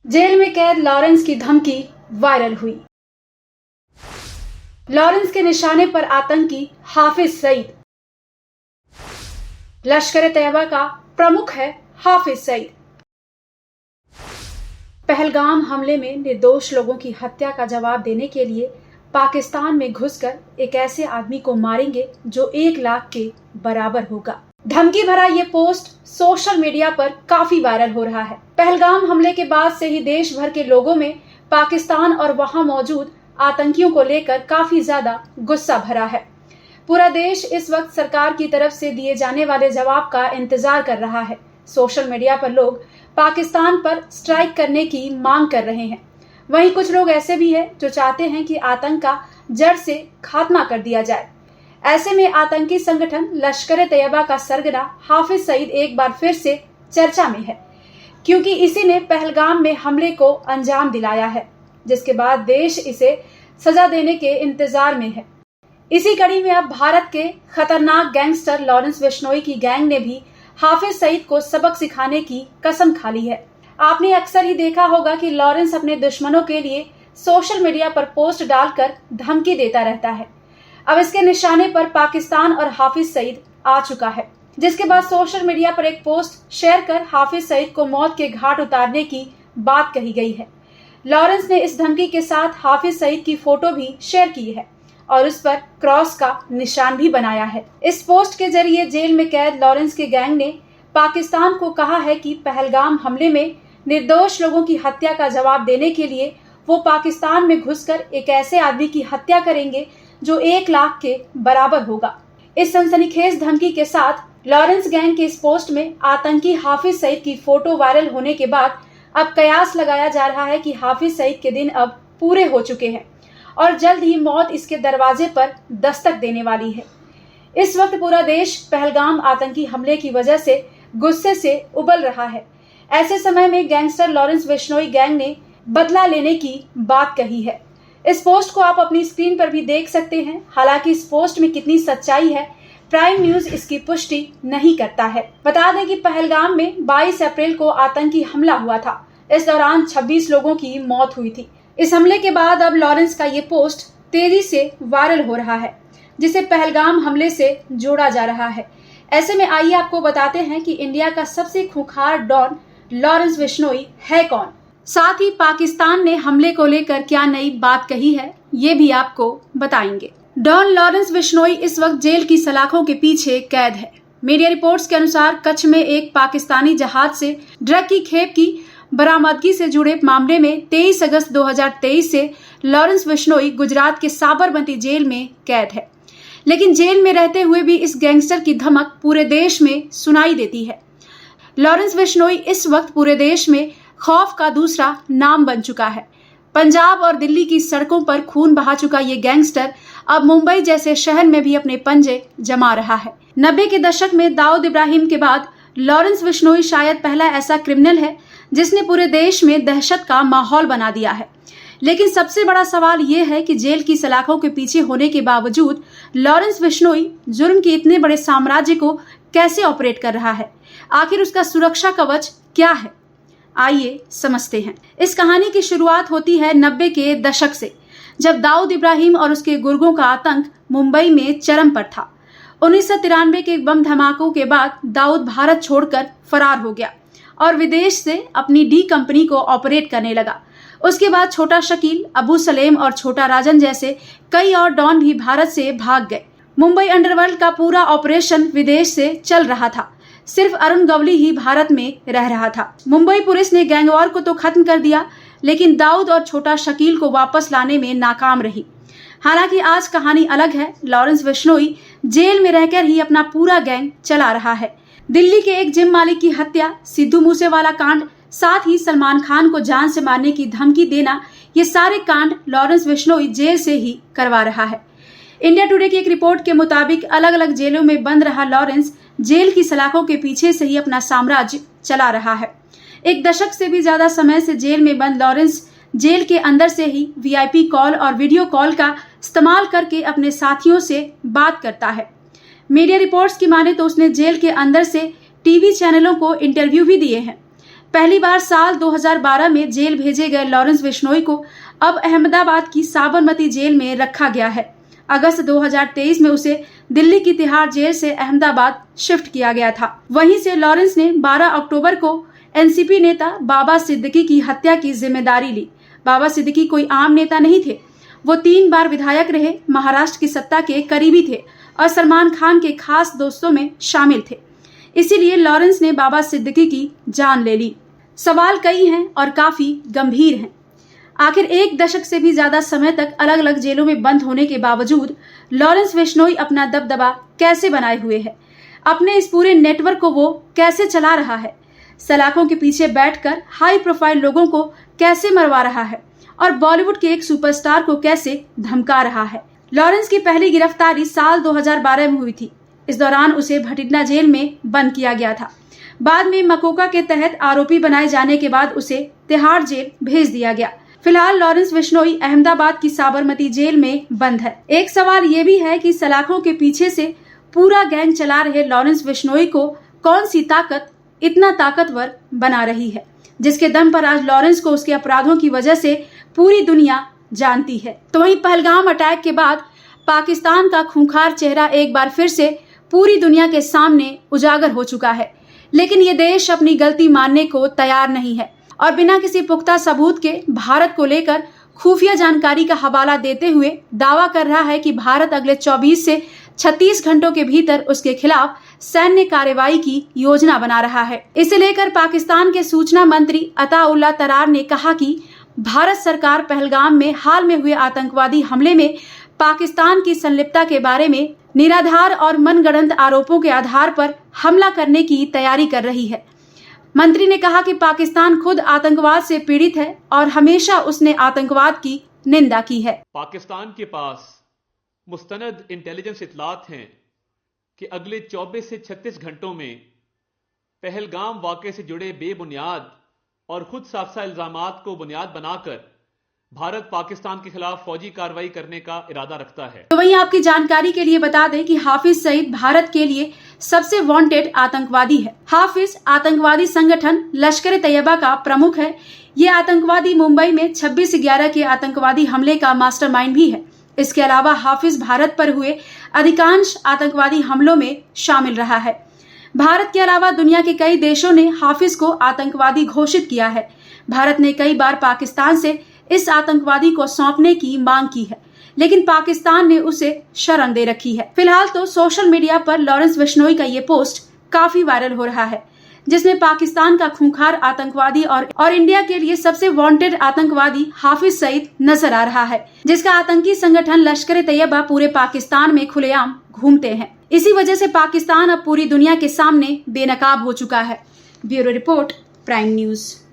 Jail में कैद Lawrence की धमकी वायरल हुई। लॉरेंस के निशाने पर आतंकी हाफिज सईद। लश्कर-ए-तैयबा का प्रमुख है हाफिज सईद। पहलगाम हमले में निर्दोष लोगों की हत्या का जवाब देने के लिए पाकिस्तान में घुसकर एक ऐसे आदमी को मारेंगे जो 1 लाख के बराबर होगा। धमकी भरा ये पोस्ट सोशल मीडिया पर काफी वायरल हो रहा है। पहलगाम हमले के बाद से ही देश भर के लोगों में पाकिस्तान और वहां मौजूद आतंकियों को लेकर काफी ज्यादा गुस्सा भरा है। पूरा देश इस वक्त सरकार की तरफ से दिए जाने वाले जवाब का इंतजार कर रहा है। सोशल मीडिया पर लोग पाकिस्तान पर स्ट्राइक करने की मांग कर रहे हैं। वहीं कुछ लोग ऐसे भी हैं जो चाहते हैं कि आतंक का जड़ से खात्मा कर दिया जाए। ऐसे में आतंकी संगठन लश्कर-ए-तैयबा का सरगना हाफिज सईद एक बार फिर से चर्चा में है, क्योंकि इसी ने पहलगाम में हमले को अंजाम दिलाया है, जिसके बाद देश इसे सजा देने के इंतजार में है। इसी कड़ी में अब भारत के खतरनाक गैंगस्टर लॉरेंस बिश्नोई की गैंग ने भी हाफिज सईद को सबक सिखाने की कसम खा ली है। आपने अक्सर ही देखा होगा कि लॉरेंस अपने दुश्मनों के लिए सोशल मीडिया पर पोस्ट डालकर धमकी देता रहता है। अब इसके निशाने पर पाकिस्तान और हाफिज सईद आ चुका है, जिसके बाद सोशल मीडिया पर एक पोस्ट शेयर कर हाफिज सईद को मौत के घाट उतारने की बात कही गई है। लॉरेंस ने इस धमकी के साथ हाफिज सईद की फोटो भी शेयर की है और उस पर क्रॉस का निशान भी बनाया है। इस पोस्ट के जरिए जेल में कैद लॉरेंस के गैंग ने पाकिस्तान को कहा है कि पहलगाम हमले में निर्दोष लोगों की हत्या का जवाब देने के लिए वो पाकिस्तान में घुसकर एक ऐसे आदमी की हत्या करेंगे जो 1 लाख के बराबर होगा। इस सनसनीखेज धमकी के साथ लॉरेंस गैंग के इस पोस्ट में आतंकी हाफिज सईद की फोटो वायरल होने के बाद अब कयास लगाया जा रहा है कि हाफिज सईद के दिन अब पूरे हो चुके हैं और जल्द ही मौत इसके दरवाजे पर दस्तक देने वाली है। इस वक्त पूरा देश पहलगाम आतंकी हमले की वजह से गुस्से से उबल रहा है। ऐसे समय में गैंगस्टर लॉरेंस बिश्नोई गैंग ने बदला लेने की बात कही है। इस पोस्ट को आप अपनी स्क्रीन पर भी देख सकते हैं। हालांकि इस पोस्ट में कितनी सच्चाई है, प्राइम न्यूज इसकी पुष्टि नहीं करता है। बता दें कि पहलगाम में 22 अप्रैल को आतंकी हमला हुआ था। इस दौरान 26 लोगों की मौत हुई थी। इस हमले के बाद अब लॉरेंस का ये पोस्ट तेजी से वायरल हो रहा है, जिसे पहलगाम हमले से जोड़ा जा रहा है। ऐसे में आइए आपको बताते हैं कि इंडिया का सबसे खूंखार डॉन लॉरेंस बिश्नोई है कौन। साथ ही पाकिस्तान ने हमले को लेकर क्या नई बात कही है, ये भी आपको बताएंगे। डॉन लॉरेंस बिश्नोई इस वक्त जेल की सलाखों के पीछे कैद है। मीडिया रिपोर्ट्स के अनुसार कच्छ में एक पाकिस्तानी जहाज से ड्रग की खेप की बरामदगी से जुड़े मामले में 23 अगस्त 2023 से लॉरेंस बिश्नोई गुजरात के साबरमती जेल में कैद है। लेकिन जेल में रहते हुए भी इस गैंगस्टर की धमक पूरे देश में सुनाई देती है। लॉरेंस बिश्नोई इस वक्त पूरे देश में खौफ का दूसरा नाम बन चुका है। पंजाब और दिल्ली की सड़कों पर खून बहा चुका ये गैंगस्टर अब मुंबई जैसे शहर में भी अपने पंजे जमा रहा है। 90 के दशक में दाऊद इब्राहिम के बाद लॉरेंस बिश्नोई शायद पहला ऐसा क्रिमिनल है जिसने पूरे देश में दहशत का माहौल बना दिया है। लेकिन सबसे बड़ा सवाल ये है कि जेल की सलाखों के पीछे होने के बावजूद लॉरेंस बिश्नोई जुर्म के इतने बड़े साम्राज्य को कैसे ऑपरेट कर रहा है। आखिर उसका सुरक्षा कवच क्या है, आइए समझते हैं। इस कहानी की शुरुआत होती है 90 के दशक से, जब दाऊद इब्राहिम और उसके गुर्गों का आतंक मुंबई में चरम पर था। 1993 के बम धमाकों के बाद दाऊद भारत छोड़कर फरार हो गया और विदेश से अपनी डी कंपनी को ऑपरेट करने लगा। उसके बाद छोटा शकील, अबू सलेम और छोटा राजन जैसे कई और डॉन भी भारत से भाग गए। मुंबई अंडरवर्ल्ड का पूरा ऑपरेशन विदेश से चल रहा था। सिर्फ अरुण गवली ही भारत में रह रहा था। मुंबई पुलिस ने गैंगवॉर को तो खत्म कर दिया, लेकिन दाऊद और छोटा शकील को वापस लाने में नाकाम रही। हालांकि आज कहानी अलग है। लॉरेंस बिश्नोई जेल में रहकर ही अपना पूरा गैंग चला रहा है। दिल्ली के एक जिम मालिक की हत्या, सिद्धू मूसेवाला कांड, साथ ही सलमान खान को जान से मारने की धमकी देना, ये सारे कांड लॉरेंस बिश्नोई जेल से ही करवा रहा है। इंडिया टुडे की एक रिपोर्ट के मुताबिक अलग अलग जेलों में बंद रहा लॉरेंस जेल की सलाखों के पीछे से ही अपना साम्राज्य चला रहा है। 1 दशक से भी ज्यादा समय से जेल में बंद लॉरेंस जेल के अंदर से ही वीआईपी कॉल और वीडियो कॉल का इस्तेमाल करके अपने साथियों से बात करता है। मीडिया रिपोर्ट्स की माने तो उसने जेल के अंदर से टीवी चैनलों को इंटरव्यू भी दिए हैं। पहली बार साल 2012 में जेल भेजे गए लॉरेंस बिश्नोई को अब अहमदाबाद की साबरमती जेल में रखा गया है। अगस्त 2023 में उसे दिल्ली की तिहाड़ जेल से अहमदाबाद शिफ्ट किया गया था। वहीं से लॉरेंस ने 12 अक्टूबर को एनसीपी नेता बाबा सिद्दीकी की हत्या की जिम्मेदारी ली। बाबा सिद्दीकी कोई आम नेता नहीं थे। वो 3 बार विधायक रहे, महाराष्ट्र की सत्ता के करीबी थे और सलमान खान के खास दोस्तों में शामिल थे। इसीलिए लॉरेंस ने बाबा सिद्दीकी की जान ले ली। सवाल कई हैं और काफी गंभीर हैं। आखिर 1 दशक से भी ज्यादा समय तक अलग अलग जेलों में बंद होने के बावजूद लॉरेंस बिश्नोई अपना दबदबा कैसे बनाए हुए है? अपने इस पूरे नेटवर्क को वो कैसे चला रहा है? सलाखों के पीछे बैठकर हाई प्रोफाइल लोगों को कैसे मरवा रहा है और बॉलीवुड के एक सुपरस्टार को कैसे धमका रहा है? लॉरेंस की पहली गिरफ्तारी साल 2012 में हुई थी। इस दौरान उसे भटिंडा जेल में बंद किया गया था। बाद में मकोका के तहत आरोपी बनाए जाने के बाद उसे तिहाड़ जेल भेज दिया गया। फिलहाल लॉरेंस बिश्नोई अहमदाबाद की साबरमती जेल में बंद है। एक सवाल ये भी है कि सलाखों के पीछे से पूरा गैंग चला रहे लॉरेंस बिश्नोई को कौन सी ताकत इतना ताकतवर बना रही है, जिसके दम पर आज लॉरेंस को उसके अपराधों की वजह से पूरी दुनिया जानती है। तो वहीं पहलगाम अटैक के बाद पाकिस्तान का खूंखार चेहरा एक बार फिर से पूरी दुनिया के सामने उजागर हो चुका है। लेकिन ये देश अपनी गलती मानने को तैयार नहीं है और बिना किसी पुख्ता सबूत के भारत को लेकर खुफिया जानकारी का हवाला देते हुए दावा कर रहा है कि भारत अगले 24 से 36 घंटों के भीतर उसके खिलाफ सैन्य कार्रवाई की योजना बना रहा है। इसे लेकर पाकिस्तान के सूचना मंत्री अताउल्लाह तरार ने कहा कि भारत सरकार पहलगाम में हाल में हुए आतंकवादी हमले में पाकिस्तान की संलिप्तता के बारे में निराधार और मनगढ़ंत आरोपों के आधार पर हमला करने की तैयारी कर रही है। मंत्री ने कहा कि पाकिस्तान खुद आतंकवाद से पीड़ित है और हमेशा उसने आतंकवाद की निंदा की है। पाकिस्तान के पास मुस्तनद इंटेलिजेंस इतलात हैं कि अगले 24 से 36 घंटों में पहलगाम वाक़े से जुड़े बेबुनियाद और खुद साफसा इल्जामात को बुनियाद बनाकर भारत पाकिस्तान के खिलाफ फौजी कार्रवाई करने का इरादा रखता है। तो वहीं आपकी जानकारी के लिए बता दें कि हाफिज सईद भारत के लिए सबसे वांटेड आतंकवादी है। हाफिज आतंकवादी संगठन लश्कर तैयबा का प्रमुख है। ये आतंकवादी मुंबई में 26/11 के आतंकवादी हमले का मास्टरमाइंड भी है। इसके अलावा हाफिज भारत पर हुए अधिकांश आतंकवादी हमलों में शामिल रहा है। भारत के अलावा दुनिया के कई देशों ने हाफिज को आतंकवादी घोषित किया है। भारत ने कई बार पाकिस्तान से इस आतंकवादी को सौंपने की मांग की है, लेकिन पाकिस्तान ने उसे शरण दे रखी है। फिलहाल तो सोशल मीडिया पर लॉरेंस बिश्नोई का ये पोस्ट काफी वायरल हो रहा है, जिसमें पाकिस्तान का खूंखार आतंकवादी और इंडिया के लिए सबसे वांटेड आतंकवादी हाफिज सईद नजर आ रहा है, जिसका आतंकी संगठन लश्कर तैयबा पूरे पाकिस्तान में खुलेआम घूमते हैं। इसी वजह से पाकिस्तान अब पूरी दुनिया के सामने बेनकाब हो चुका है। Bureau report, prime news.